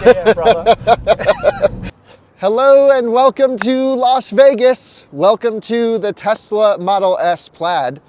Yeah, brother. Hello and welcome to Las Vegas. Welcome to the Tesla Model S Plaid.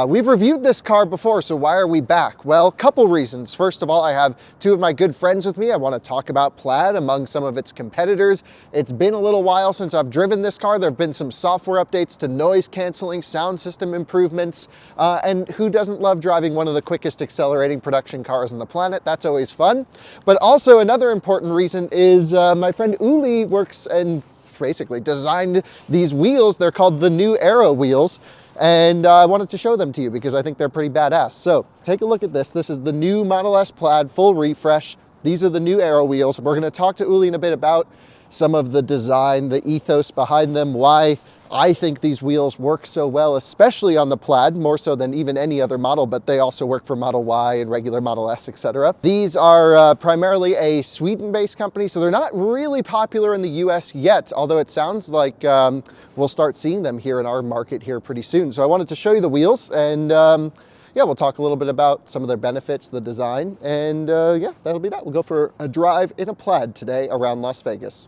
We've reviewed this car before, so why are we back? Well, couple reasons. First of all, I have two of my good friends with me. I want to talk about Plaid among some of its competitors. It's been a little while since I've driven this car. There have been some software updates to noise canceling, sound system improvements, and who doesn't love driving one of the quickest accelerating production cars on the planet? That's always fun. But also another important reason is my friend Uli works and basically designed these wheels. They're called the new Aero wheels. And I wanted to show them to you because I think they're pretty badass. So take a look at this. This is the new Model S Plaid full refresh. These are the new Aero wheels. We're going to talk to Uli in a bit about some of the design, the ethos behind them, why I think these wheels work so well, especially on the Plaid, more so than even any other model, but they also work for Model Y and regular Model S, etc. These are primarily a Sweden-based company, so they're not really popular in the US yet, although it sounds like we'll start seeing them here in our market here pretty soon. So I wanted to show you the wheels, and yeah, we'll talk a little bit about some of their benefits, the design, and yeah, that'll be that. We'll go for a drive in a Plaid today around Las Vegas.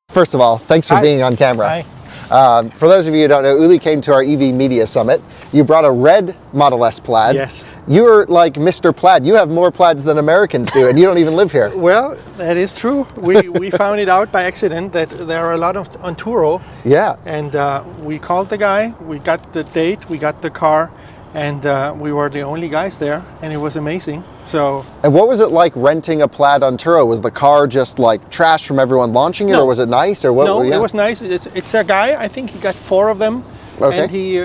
First of all, thanks for being on camera. Hi. For those of you who don't know, Uli came to our EV Media Summit. You brought a red Model S Plaid. Yes. You're like Mr. Plaid. You have more Plaids than Americans do, and you don't even live here. Well, that is true. We found it out by accident that there are a lot of on Turo. Yeah. And we called the guy, we got the date, we got the car, and we were the only guys there, and it was amazing. So. And what was it like renting a Plaid on Turo? Was the car just like trash from everyone launching it, or was it nice, or what? No, yeah. It was nice. It's a guy. I think he got 4 of them, okay. And he,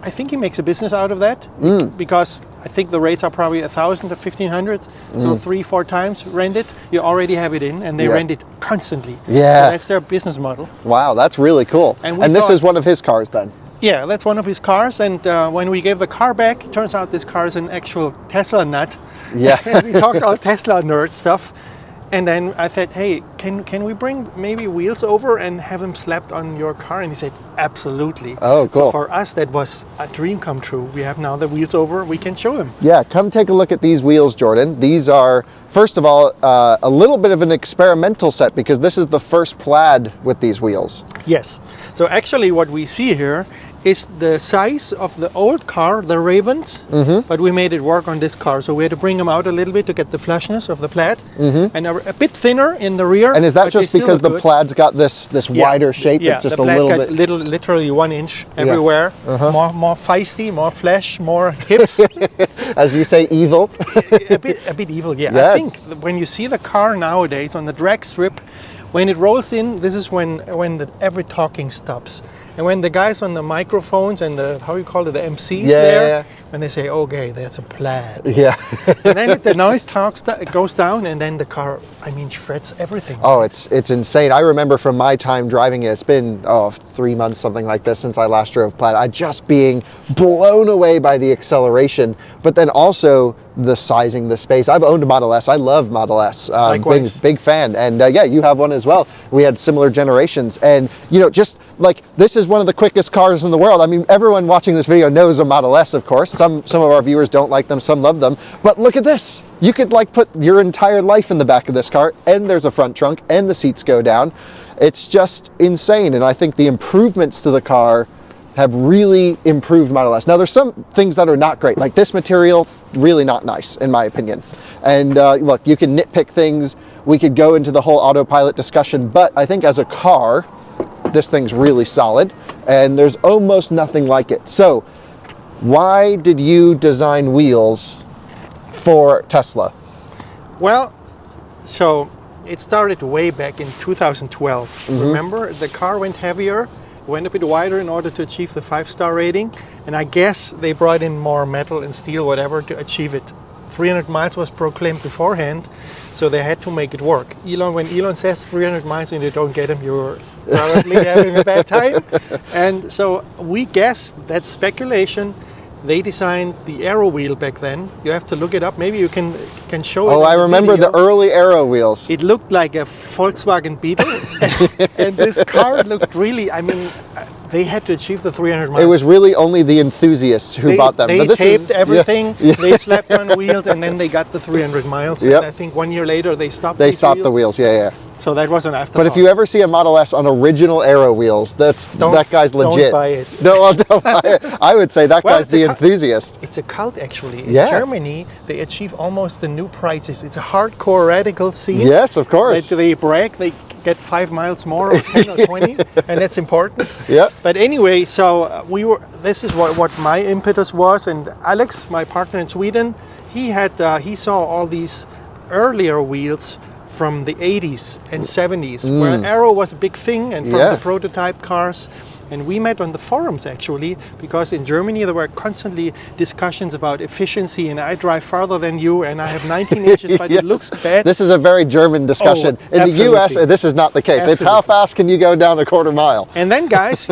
I think he makes a business out of that because I think the rates are probably 1,000 to 1,500. So 3-4 times rent it. You already have it in, and they rent it constantly. Yeah. So that's their business model. Wow, that's really cool. And this is one of his cars then? Yeah, that's one of his cars, and when we gave the car back, it turns out this car is an actual Tesla nut. Yeah. We talked all Tesla nerd stuff, and then I said, hey, can we bring maybe wheels over and have them slapped on your car? And he said, absolutely. Oh, cool. So for us, that was a dream come true. We have now the wheels over, we can show them. Yeah, come take a look at these wheels, Jordan. These are, first of all, a little bit of an experimental set because this is the first Plaid with these wheels. Yes. So actually what we see here is the size of the old car, the Ravens, but we made it work on this car. So we had to bring them out a little bit to get the flashness of the Plaid, and a bit thinner in the rear. And is that just because the Plaid's got this wider shape? Yeah, it's just the a Plaid little got bit... literally 1 inch everywhere. More feisty, more flesh, more hips. As you say, evil. a bit evil, yeah. I think when you see the car nowadays on the drag strip, when it rolls in, this is when every talking stops. And when the guys on the microphones and the, how you call it, the MCs when they say, okay, there's a Plaid. Yeah. And then the noise goes down, and then the car, I mean, shreds everything. Oh, it's insane. I remember from my time driving it, it's been 3 months, something like this, since I last drove Plaid. I just being blown away by the acceleration, but then also the sizing, the space. I've owned a Model S. I love Model S. Big fan. And yeah, you have one as well. We had similar generations. And, you know, just like this is one of the quickest cars in the world. I mean, everyone watching this video knows a Model S, of course. Some of our viewers don't like them, some love them. But look at this. You could like put your entire life in the back of this car, and there's a front trunk, and the seats go down. It's just insane. And I think the improvements to the car have really improved Model S. Now there's some things that are not great, like this material, really not nice in my opinion. And look, you can nitpick things, we could go into the whole autopilot discussion, but I think as a car, this thing's really solid, and there's almost nothing like it. So why did you design wheels for Tesla? Well, so it started way back in 2012. Remember, the car went heavier, went a bit wider in order to achieve the 5-star rating, and I guess they brought in more metal and steel, whatever, to achieve it. 300 miles was proclaimed beforehand, so they had to make it work. When Elon says 300 miles and you don't get him, you're probably having a bad time. And so we guess, that's speculation, they designed the Aero wheel back then. You have to look it up. Maybe you can show it. Oh, I remember the early Aero wheels. It looked like a Volkswagen Beetle, and this car looked really, I mean, they had to achieve the 300 miles. It was really only the enthusiasts who bought them. They But this taped is, everything, Yeah. they slapped on wheels, and then they got the 300 miles. Yep. And I think 1 year later they stopped They these stopped the wheels, yeah. So that was an afterthought. But if you ever see a Model S on original Aero wheels, that guy's legit. Don't buy it. No, don't buy it. I would say that Well, guy's the enthusiast. It's a cult, actually. In Yeah. Germany, they achieve almost the new prices. It's a hardcore radical scene. Yes, of course. They brag, they get 5 miles more, or 10 or 20, and that's important. Yeah. But anyway, so this is what my impetus was, and Alex, my partner in Sweden, he saw all these earlier wheels from the 80s and 70s, where Aero was a big thing, and from the prototype cars. And we met on the forums, actually, because in Germany there were constantly discussions about efficiency, and I drive farther than you, and I have 19 inches, but Yes. it looks bad. This is a very German discussion. In the US, absolutely. this is not the case. It's how Absolutely. fast can you go down a quarter mile? And then guys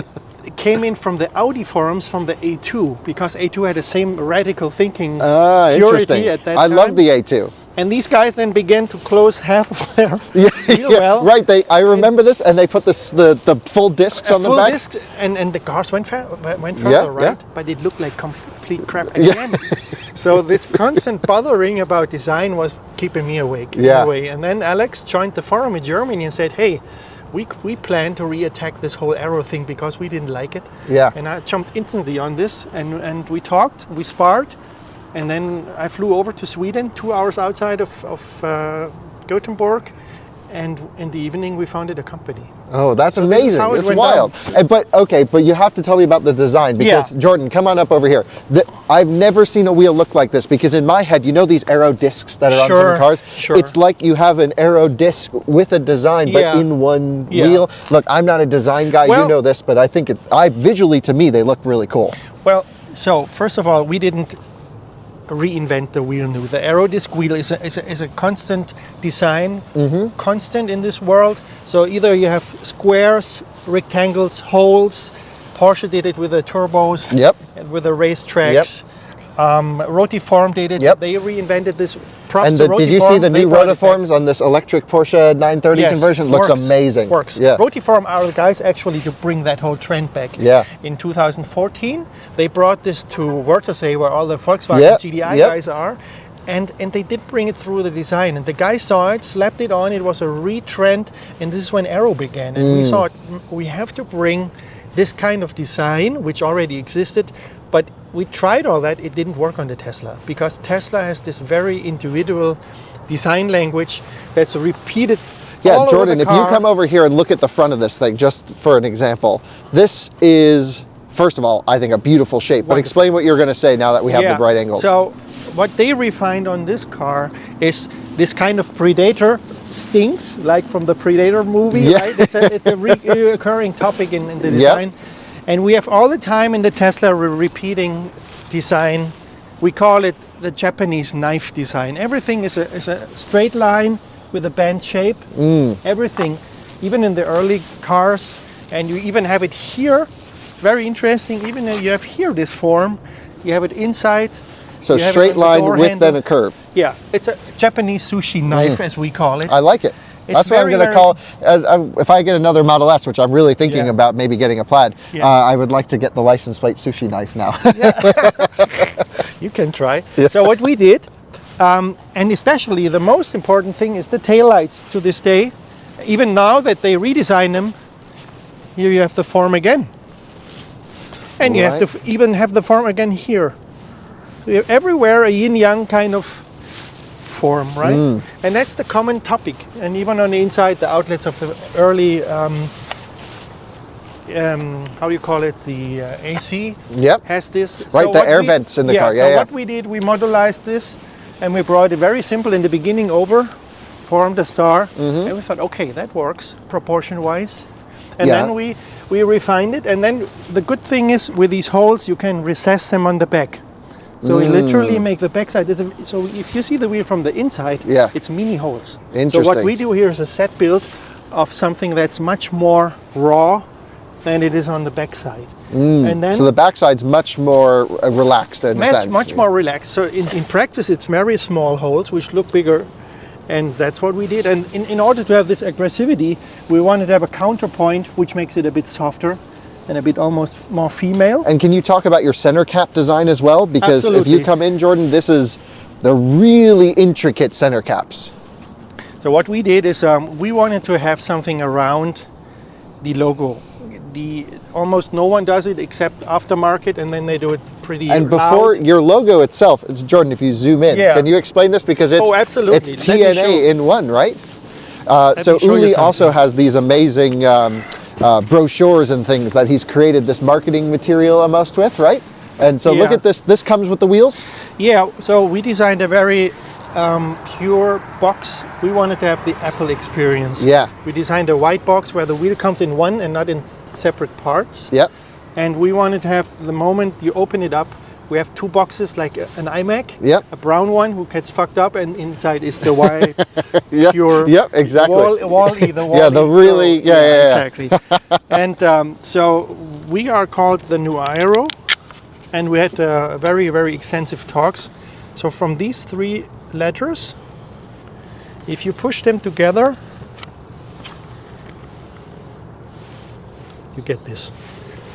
came in from the Audi forums from the A2, because A2 had the same radical thinking Interesting. purity at that I time. love the A2. And these guys then began to close half of their wheel well. Right. I remember this, and they put the full discs on the full back. disc, and the cars went further, Yeah, right? But it looked like complete crap again. So this constant bothering about design was keeping me awake. Yeah. Anyway, and then Alex joined the forum in Germany and said, "Hey, we plan to re-attack this whole Aero thing because we didn't like it." Yeah. And I jumped instantly on this, and we talked, we sparred, and then I flew over to Sweden, 2 hours outside of Gothenburg. And in the evening, we founded a company. Oh, that's So this is amazing. how it It's went wild. But you have to tell me about the design, because Yeah. Jordan, come on up over here. I've never seen a wheel look like this, because in my head, you know these Aero discs that are on some cars? Sure. It's like you have an Aero disc with a design, but Yeah. in one Yeah. wheel. Look, I'm not a design guy, you Well- know this, but I think visually to me, they look really cool. Well, so first of all, we didn't reinvent the wheel new. The Aero disc wheel is a constant design, constant in this world. So either you have squares, rectangles, holes. Porsche did it with the turbos, Yep. and with the racetracks. Rotiform did it. Yep. They reinvented this. Props And to did you see Rotiform, the they new brought it back. rotiforms on this electric Porsche 930 Yes, conversion? Looks works, amazing. Works. Yeah. Rotiform are the guys actually to bring that whole trend back. Yeah. In 2014, they brought this to Wörthersee, where all the Volkswagen Yep, GDI yep. guys are. And they did bring it through the design. And the guy saw it, slapped it on. It was a re-trend. And this is when Aero began. And we saw we have to bring this kind of design, which already existed. But we tried all that. It didn't work on the Tesla, because Tesla has this very individual design language that's repeated. Yeah, all over Jordan, the if you car. come over here and look at the front of this thing, just for an example, this is, first of all, I think a beautiful shape. But Wonderful. explain what you're going to say now that we have the right angles. So what they refined on this car is this kind of Predator stinks, like from the Predator movie, Yeah. right? It's a recurring topic in the design. And we have all the time in the Tesla repeating design. We call it the Japanese knife design. Everything is a straight line with a band shape. Everything, even in the early cars. And you even have it here. Very interesting. Even though you have here this form, you have it inside. So you have it straight on the line door with handle. then a curve. Yeah, it's a Japanese sushi knife, as we call it. I like it. It's That's what I'm very, going to call, if I get another Model S, which I'm really thinking Yeah. about maybe getting a Plaid, Yeah. I would like to get the license plate sushi knife now. You can try. Yeah. So what we did, and especially the most important thing is the taillights to this day. Even now that they redesign them, here you have the form again. And you have to even have the form again here. So you have everywhere a yin-yang kind of form, right? And that's the common topic. And even on the inside, the outlets of the early, how you call it, the AC Yep. has this. Right, the what air vents in the car, So yeah. what we did, we modelized this, and we brought it very simple in the beginning over, formed a star, and we thought, okay, that works proportion-wise. And Yeah. then we refined it, and then the good thing is with these holes, you can recess them on the back. So we literally make the backside. So if you see the wheel from the inside, Yeah. it's mini holes. So what Interesting. we do here is a set build of something that's much more raw than it is on the backside. And then So the backside's much more relaxed in a sense. much more relaxed. So in practice, it's very small holes which look bigger, and that's what we did. And in order to have this aggressivity, we wanted to have a counterpoint which makes it a bit softer. and a bit almost more female. And can you talk about your center cap design as well? Because Absolutely. if you come in, Jordan, this is the really intricate center caps. So what we did is we wanted to have something around the logo. Almost no one does it except aftermarket, and then they do it pretty And before loud. your logo itself, it's Jordan, if you zoom in, Yeah. can you explain this? Because it's, absolutely. it's Let me show. TNA in one, right? Let So me show you Uli also something. has these amazing brochures and things that he's created this marketing material almost with, right? And so look Yeah. at this. This comes with the wheels? Yeah, so we designed a very pure box. We wanted to have the Apple experience. Yeah. We designed a white box where the wheel comes in one and not in separate parts. Yep. And we wanted to have, the moment you open it up, we have two boxes like an iMac. Yep. A brown one who gets fucked up, and inside is the white, Yep. pure. Yep, exactly. Wall-E, the Wall-E. Yeah, the really, yeah. Exactly. And so we are called the new Aero, and we had very, very extensive talks. So from these three letters, if you push them together, you get this.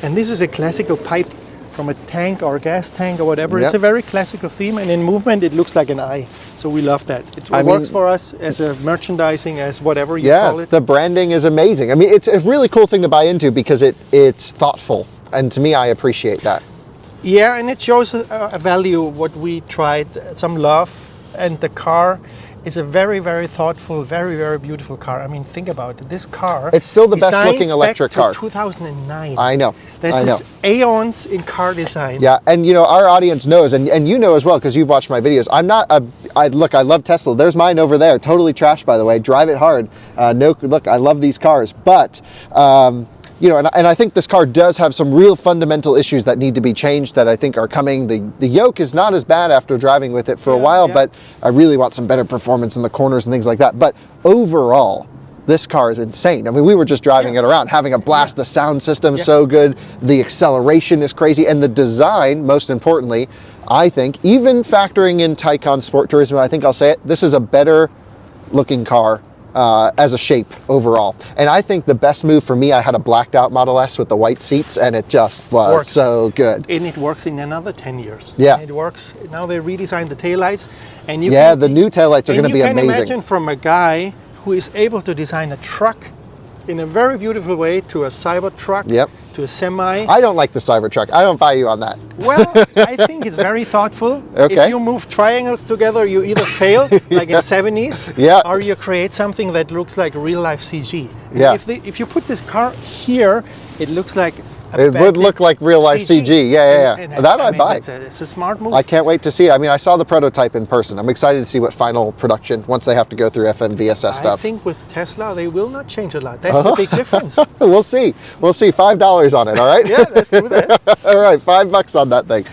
And this is a classical pipe from a tank or a gas tank or whatever. Yep. It's a very classical theme, and in movement it looks like an eye. So we love that. It I works mean- for us as a merchandising, as whatever you Yeah, call it. the branding is amazing. I mean, it's a really cool thing to buy into because it's thoughtful. And to me, I appreciate that. Yeah, and it shows a value, what we tried, some love, and the car is a very, very thoughtful, very, very beautiful car. I mean, think about it. This car. It's still the best designs looking electric back car. to 2009. I know. This I know. is aeons in car design. Yeah, and you know, our audience knows, and you know as well, because you've watched my videos. I'm not I love Tesla. There's mine over there, totally trashed, by the way. Drive it hard. Look, I love these cars, but you know, and I think this car does have some real fundamental issues that need to be changed that I think are coming. The yoke is not as bad after driving with it for a while, yeah. but I really want some better performance in the corners and things like that. But overall, this car is insane. I mean, we were just driving it around, having a blast. The sound system's so good. The acceleration is crazy. And the design, most importantly, I think, even factoring in Taycan Sport Turismo, I think I'll say it, this is a better looking car as a shape overall. And I think the best move for me, I had a blacked out Model S with the white seats, and it just was Works. so good. And it works in another 10 years. Yeah. It works. Now they redesigned the taillights. And you Yeah, can, the new taillights are and going to be you can amazing. imagine from a guy who is able to design a truck in a very beautiful way to a Cybertruck, Yep. to a semi. I don't like the Cybertruck. I don't buy you on that. Well, I think it's very thoughtful. Okay. If you move triangles together, you either fail, like in the 70s, Yeah. or you create something that looks like real-life CG. And Yeah. if you put this car here, it looks like It would look like real life CG. Yeah. And That I mean, buy. It's a smart move. I can't wait to see it. I mean, I saw the prototype in person. I'm excited to see what final production, once they have to go through FMVSS I stuff. think with Tesla, they will not change a lot. That's the big difference. We'll see. We'll see. $5 on it, all right? Yeah, let's do that. All right, $5 on that thing.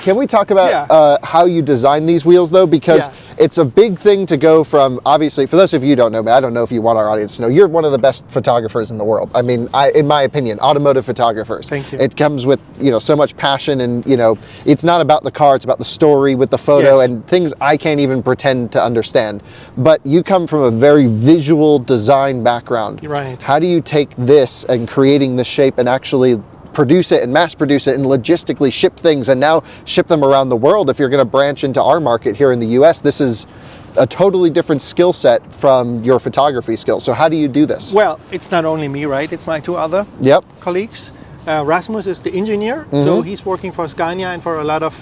Can we talk about Yeah. how you design these wheels, though? Because Yeah. it's a big thing to go from, obviously, for those of you who don't know me, I don't know if you want our audience to know, you're one of the best photographers in the world. I mean, in my opinion, automotive photographers. Thank you. It comes with, you know, so much passion, and, you know, it's not about the car, it's about the story with the photo Yes. and things I can't even pretend to understand. But you come from a very visual design background. Right. How do you take this and creating this shape and actually produce it and mass produce it and logistically ship things and now ship them around the world? If you're going to branch into our market here in the US, this is a totally different skill set from your photography skills. So how do you do this? Well, it's not only me, right? It's my two other Yep. colleagues. Rasmus is the engineer, so he's working for Scania and for a lot of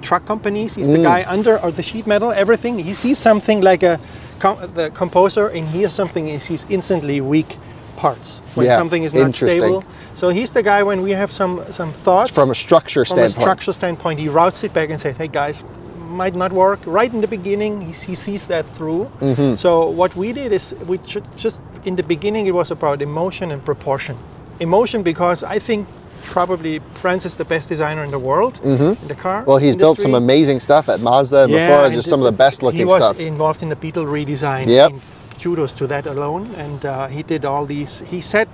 truck companies. He's the guy under or the sheet metal, everything. He sees something like the composer, and hears something, he sees instantly weak parts when Yeah, something is not interesting. stable. So he's the guy when we have some thoughts From a structure from a standpoint. structural standpoint. He routes it back and says, "Hey guys, might not work." Right in the beginning, he sees that through. So what we did is we just in the beginning it was about emotion and proportion. Emotion because I think probably Franz is the best designer in the world in the car. Well, he's built some industry. amazing stuff at Mazda and before, and just some of the best looking he was stuff. involved in the Beetle redesign. Yep. And kudos to that alone. And he did all these. He set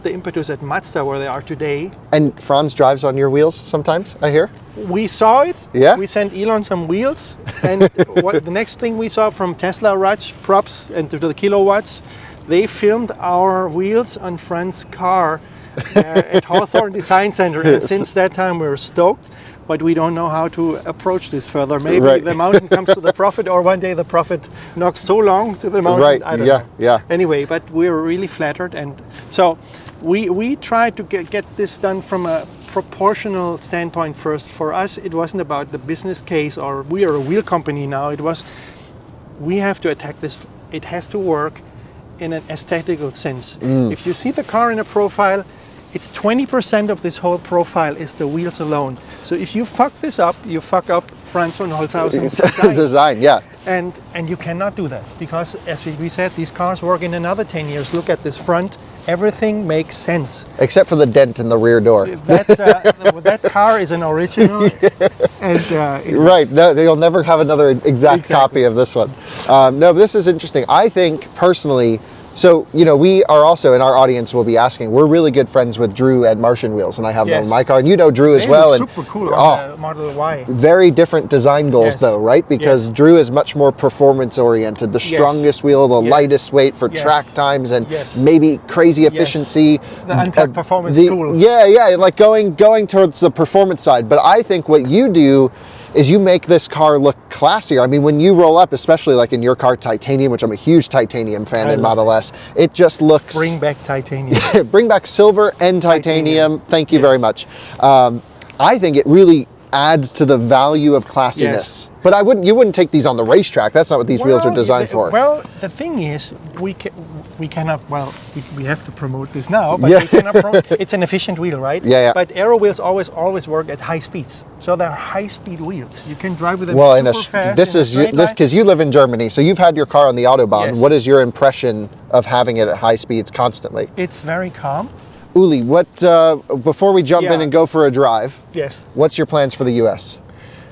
the impetus at Mazda where they are today. And Franz drives on your wheels sometimes, I hear? We saw it. Yeah? We sent Elon some wheels, and the next thing we saw from Tesla Raj props and to the kilowatts, they filmed our wheels on Franz's car at Hawthorne Design Center. And since that time, we're stoked, but we don't know how to approach this further. Maybe the mountain comes to the Prophet, or one day the Prophet knocks so long to the mountain. I don't know. Yeah. Anyway, but we're really flattered, and so we tried to get this done from a proportional standpoint first. For us, it wasn't about the business case, or we are a wheel company now. It was, we have to attack this. It has to work in an aesthetical sense. If you see the car in a profile, it's 20% of this whole profile is the wheels alone. So if you fuck this up, you fuck up Franz von Holzhausen's design, yeah. And you cannot do that, because as we said, these cars work in another 10 years. Look at this front. Everything makes sense. Except for the dent in the rear door. That car is an original. And, right, no, you'll never have another exact copy of this one. No, but this is interesting. I think personally, so, you know, we are also, in our audience will be asking, we're really good friends with Drew at Martian Wheels, and I have them in my car, and you know Drew as well. Super cool on the Model Y. Very different design goals though, right? Because Drew is much more performance oriented, the strongest wheel, the lightest weight for track times, and maybe crazy efficiency. The unpacked performance tool. Yeah, like going towards the performance side. But I think what you do is you make this car look classier. I mean, when you roll up, especially like in your car, titanium, which I'm a huge titanium fan in Model S, it just looks... Bring back titanium. Bring back silver and titanium. Thank you very much. I think it really adds to the value of classiness. But you wouldn't take these on the racetrack. That's not what these wheels are designed for. Well, the thing is, we cannot, we have to promote this now, but we cannot promote, it's an efficient wheel, right? Yeah. But Aero wheels always work at high speeds. So they're high speed wheels. You can drive with them super fast. This is because you live in Germany, so you've had your car on the Autobahn. What is your impression of having it at high speeds constantly? It's very calm. Uli, before we jump in and go for a drive, what's your plans for the US?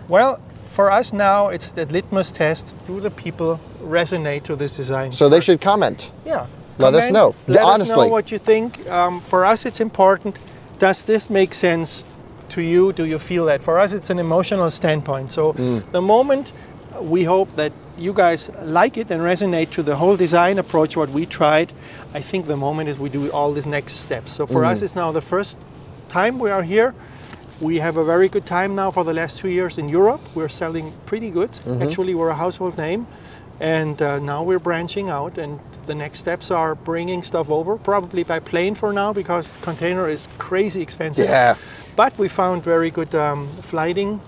Well, for us now, it's the litmus test. Do the people resonate to this design? So they should comment. Yeah. Let us know. Let honestly. us know what you think. For us, it's important. Does this make sense to you? Do you feel that? For us, it's an emotional standpoint. So the moment we hope that you guys like it and resonate to the whole design approach, what we tried, I think the moment is we do all these next steps. So for us, it's now the first time we are here. We have a very good time now for the last 2 years in Europe. We're selling pretty good. Actually, we're a household name. And now we're branching out, and the next steps are bringing stuff over, probably by plane for now, because container is crazy expensive. Yeah. But we found very good flighting.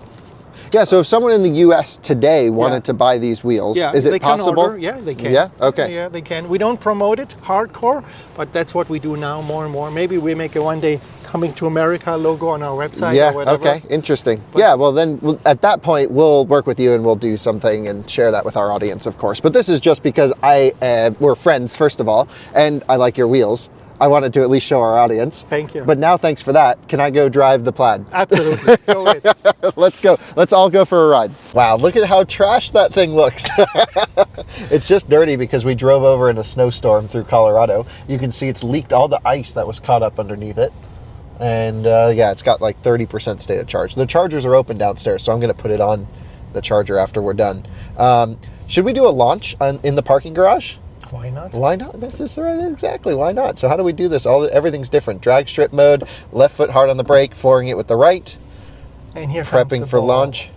Yeah, so if someone in the US today wanted to buy these wheels, is it possible? Order. Yeah, they can. Yeah, okay. Yeah, they can. We don't promote it hardcore, but that's what we do now more and more. Maybe we make a one day coming to America logo on our website or whatever. Okay, interesting. But well then at that point we'll work with you and we'll do something and share that with our audience, of course. But this is just because we're friends, first of all, and I like your wheels. I wanted to at least show our audience. Thank you. But now, thanks for that. Can I go drive the Plaid? Absolutely. Go ahead. Let's go. Let's all go for a ride. Wow, look at how trashed that thing looks. It's just dirty because we drove over in a snowstorm through Colorado. You can see it's leaked all the ice that was caught up underneath it. And yeah, it's got like 30% state of charge. The chargers are open downstairs, so I'm going to put it on the charger after we're done. Should we do a launch in the parking garage? Why not? Why not? That's just right. Exactly. Why not? So how do we do this? Everything's different. Drag strip mode, left foot hard on the brake, flooring it with the right. And here prepping for launch.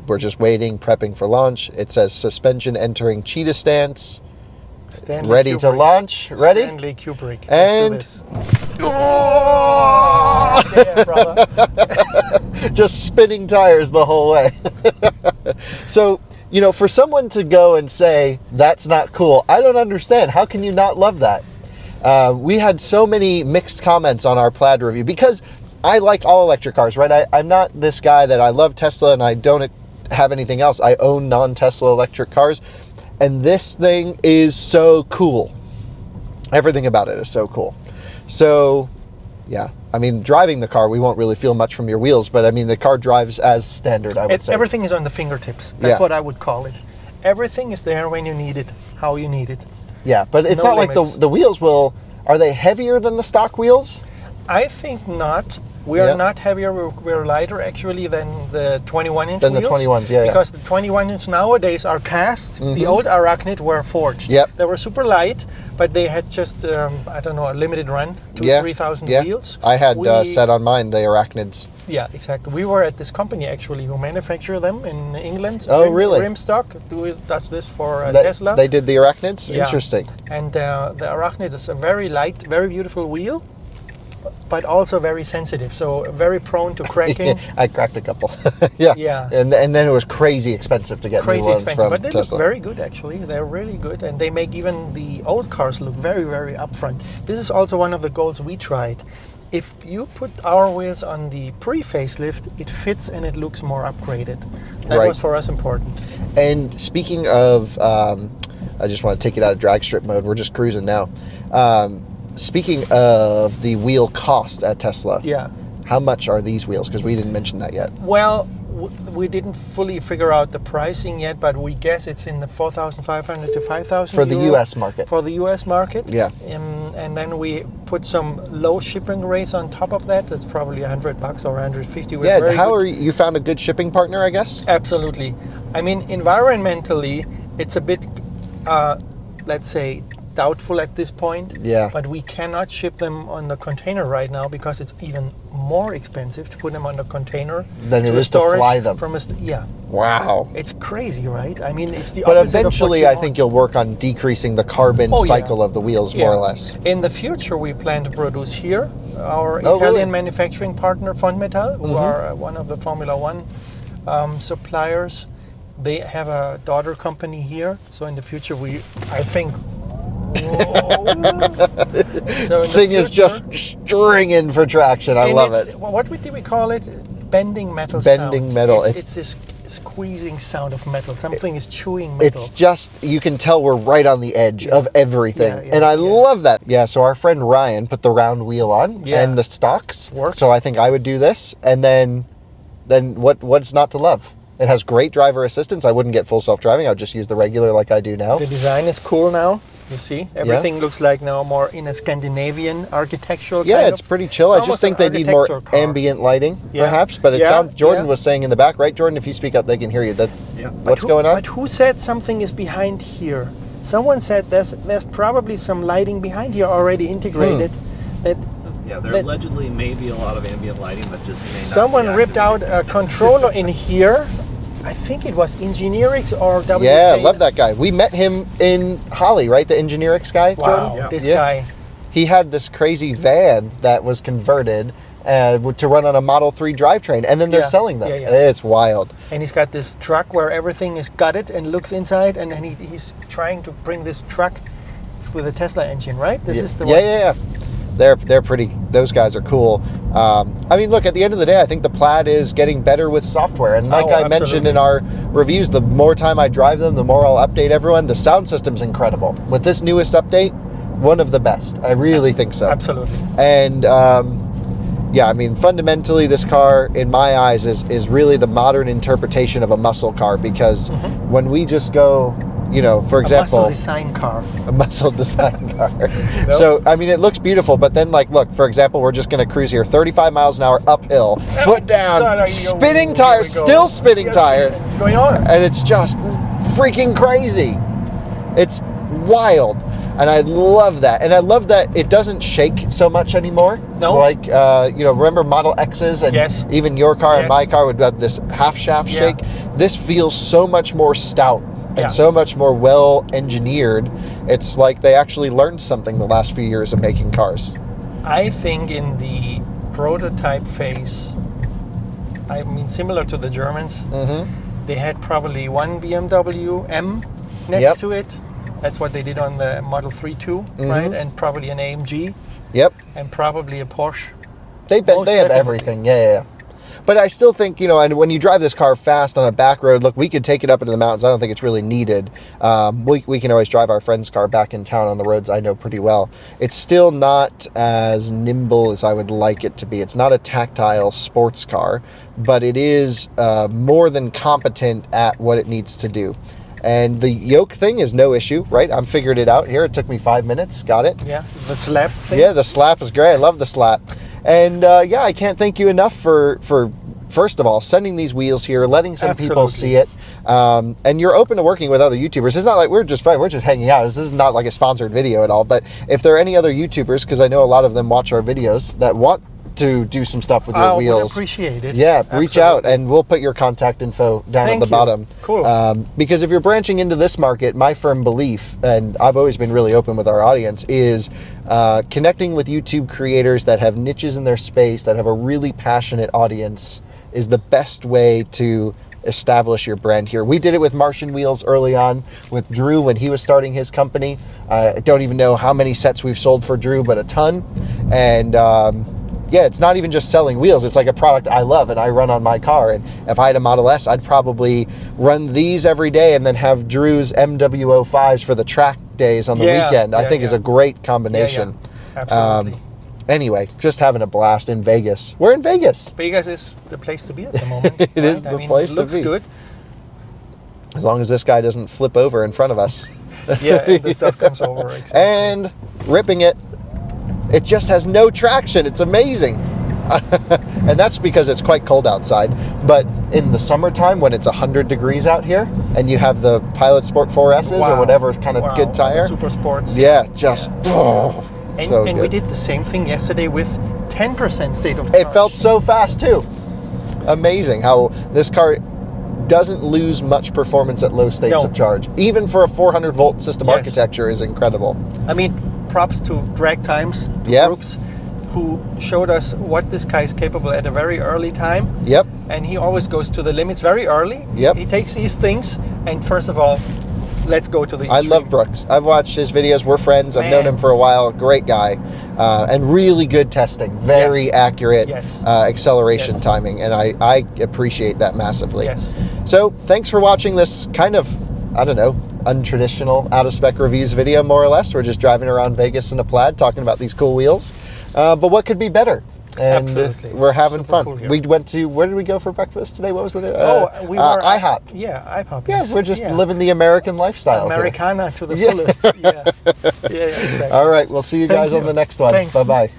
We're just waiting, prepping for launch. It says suspension entering cheetah stance. Stanley ready Kubrick. To launch. Ready? Stanley Kubrick. And yeah, brother. Just spinning tires the whole way. So, you know, for someone to go and say, that's not cool, I don't understand. How can you not love that? We had so many mixed comments on our Plaid review because I like all electric cars, right? I'm not this guy that I love Tesla and I don't have anything else. I own non-Tesla electric cars. And this thing is so cool. Everything about it is so cool. So, yeah. I mean, driving the car, we won't really feel much from your wheels, but I mean, the car drives as standard, I would say. Everything is on the fingertips. That's what I would call it. Everything is there when you need it, how you need it. Yeah, but it's not limits. Like the wheels are they heavier than the stock wheels? I think not. We are Yeah. not heavier, we're lighter actually than the 21-inch Than the wheels. 21s, yeah, yeah. Because the 21-inch nowadays are cast. The old Arachnid were forged. Yep. They were super light, but they had just, I don't know, a limited run, 3,000 wheels. I had We- set on mine the Arachnids. Yeah, exactly. We were at this company actually who manufacture them in England. Oh, really? Rimstock does this for They- Tesla. They did the Arachnids? Yeah. Interesting. And the Arachnid is a very light, very beautiful wheel, but also very sensitive, so very prone to cracking. I cracked a couple. Yeah. Yeah. And then it was crazy expensive to get Crazy new ones expensive, from but they Tesla. look very good actually. They're really good, and they make even the old cars look very, very upfront. This is also one of the goals we tried. If you put our wheels on the pre-facelift, it fits and it looks more upgraded. That Right. was for us important. And speaking of, I just want to take it out of drag strip mode. We're just cruising now. Speaking of the wheel cost at Tesla, Yeah. how much are these wheels? Because we didn't mention that yet. Well, we didn't fully figure out the pricing yet, but we guess it's in the 4,500 to 5,000 For the euro US market. For the US market. Yeah. And then we put some low shipping rates on top of that. That's probably $100 or 150. We're Yeah, very how good- are you found a good shipping partner, I guess? Absolutely. I mean, environmentally, it's a bit, let's say, doubtful at this point. Yeah. But we cannot ship them on the container right now because it's even more expensive to put them on the container Than it a is to storage fly them. From yeah, Wow. it's crazy, right? I mean, it's the But opposite of what eventually, you I want. think you'll work on decreasing the carbon Oh, yeah. cycle of the wheels, more or Yeah. less. In the future, we plan to produce here. Our Oh, Italian really? manufacturing partner, Fonmetal, who are one of the Formula One suppliers, they have a daughter company here. So in the future, I think. So in the Thing is future- just stringing for traction. I and love it's- it. What did we call it? Bending metal Bending sound. metal. It's this squeezing sound of metal. Something is chewing metal. It's just, you can tell we're right on the edge of everything. Yeah, yeah, and I yeah. love that. Yeah, so our friend Ryan put the round wheel on Yeah. and the stocks. Works. So I think I would do this. And then what's not to love? It has great driver assistance. I wouldn't get full self-driving. I would just use the regular like I do now. The design is cool now. You see, everything looks like now more in a Scandinavian architectural. Yeah, kind it's of. pretty chill. It's I just almost think an they need more architecture car. ambient lighting, Yeah. perhaps. But it Yeah, sounds. Jordan yeah. was saying in the back, right, Jordan? If you speak up, they can hear you. That Yeah. what's going on? But who said something is behind here? Someone said there's probably some lighting behind here already integrated. That Yeah, there that- allegedly may be a lot of ambient lighting, but just may not someone be ripped out activated. a controller in here. I think it was Engineerix or WK. Yeah, love that guy. We met him in Holly, right? The Engineerix guy, Wow, Jordan? Yeah. this Yeah. guy. He had this crazy van that was converted to run on a Model 3 drivetrain, and then they're Yeah. selling them. Yeah, yeah. It's wild. And he's got this truck where everything is gutted and looks inside, and then he's trying to bring this truck with a Tesla engine, right? This is the yeah, one. yeah, yeah. They're pretty. Those guys are cool. I mean, look. At the end of the day, I think the Plaid is getting better with software. And like Oh, I mentioned absolutely. in our reviews, the more time I drive them, the more I'll update everyone. The sound system's incredible. With this newest update, one of the best. I really think so. Absolutely. And yeah, I mean, fundamentally, this car, in my eyes, is really the modern interpretation of a muscle car. Because when we just go, you know, for example, a muscle design car. a muscle design car. So, I mean, it looks beautiful, but then, like, look, for example, we're just going to cruise here 35 miles an hour uphill, foot down, spinning tires, still spinning tires, What's going on? and it's just freaking crazy. It's wild. And I love that. And I love that it doesn't shake so much anymore. No. Like, you know, remember Model X's and Yes. even your car and Yes. my car would have this half shaft Yeah. shake. This feels so much more stout and Yeah. so much more well engineered. It's like they actually learned something the last few years of making cars. I think in the prototype phase, I mean, similar to the Germans, they had probably one BMW M next Yep. to it. That's what they did on the Model 3 too, right? And probably an AMG Yep. and probably a Porsche. They have Most definitely. everything. Yeah, yeah, yeah. But I still think, you know, and when you drive this car fast on a back road, look, we could take it up into the mountains. I don't think it's really needed. We can always drive our friend's car back in town on the roads I know pretty well. It's still not as nimble as I would like it to be. It's not a tactile sports car, but it is more than competent at what it needs to do. And the yoke thing is no issue, right? I'm figured it out here. It took me 5 minutes. Got it. Yeah, the slab thing. Yeah, the slap is great. I love the slap. And yeah, I can't thank you enough for first of all, sending these wheels here, letting some people see it. And you're open to working with other YouTubers. It's not like we're just hanging out. This is not like a sponsored video at all. But if there are any other YouTubers, because I know a lot of them watch our videos, that want to do some stuff with your wheels, would appreciate it. yeah, reach out and we'll put your contact info down at the bottom. Cool. Because if you're branching into this market, my firm belief, and I've always been really open with our audience, is connecting with YouTube creators that have niches in their space, that have a really passionate audience, is the best way to establish your brand here. We did it with Martian Wheels early on with Drew when he was starting his company. I don't even know how many sets we've sold for Drew, but a ton. And yeah, it's not even just selling wheels. It's like a product I love and I run on my car. And if I had a Model S, I'd probably run these every day and then have Drew's MW05s for the track days on the weekend. I think is a great combination. Absolutely. Anyway, just having a blast in Vegas. We're in Vegas. Vegas is the place to be at the moment. It is the place to be. It looks good. As long as this guy doesn't flip over in front of us. Yeah, and the stuff comes over. Exactly. And ripping it. It just has no traction. It's amazing. And that's because it's quite cold outside. But in the summertime, when it's 100 degrees out here, and you have the Pilot Sport 4S's or whatever kind of good tire. Super Sports. Yeah, just and we did the same thing yesterday with 10% state of charge. It felt so fast too. Amazing how this car doesn't lose much performance at low states of charge. Even for a 400 volt system architecture is incredible. I mean, props to Drag Times, to Brooks, who showed us what this car is capable at a very early time. Yep. And he always goes to the limits very early. Yep. He takes these things, and first of all, let's go to the extreme. I love Brooks. I've watched his videos. We're friends. I've known him for a while. Great guy. And really good testing. Very accurate acceleration timing. And I appreciate that massively. Yes. So thanks for watching this kind of, I don't know, untraditional out-of-spec reviews video, more or less. We're just driving around Vegas in a Plaid talking about these cool wheels. But what could be better? And absolutely. We're having fun. Cool. We went to, where did we go for breakfast today? What was the we were IHOP. IHOP. Yeah, we're just living the American lifestyle. Americana to the fullest. Yeah, exactly. All right, we'll see you guys on the next one. Thanks. Bye-bye.